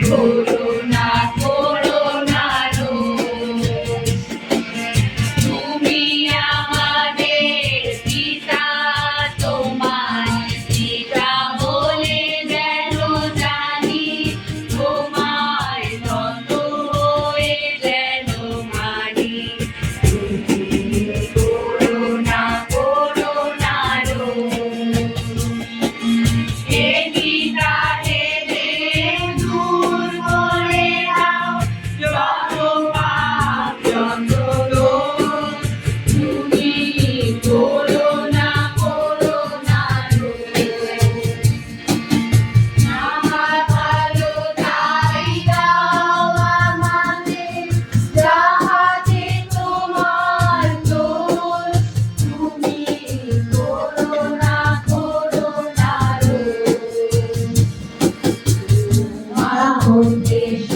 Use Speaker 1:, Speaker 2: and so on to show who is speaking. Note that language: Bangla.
Speaker 1: করুণা করুণা রোষ। তুমি আমাদের পিতা, তোমায় পিতা বলে যেন জানি, তোমায় নত হয়ে যেন মানি। করুণা করুণা রোষ। হে পিতা হে দেব, দূর করে দাও যত পাপ যত দোষ। তুমি করুণা করুণা রোষ। আমার ভালো তাই দাও আমাদের, যাহাতে তোমার দোষ। তুমি করুণা করুণা রোষ। আমার দেশ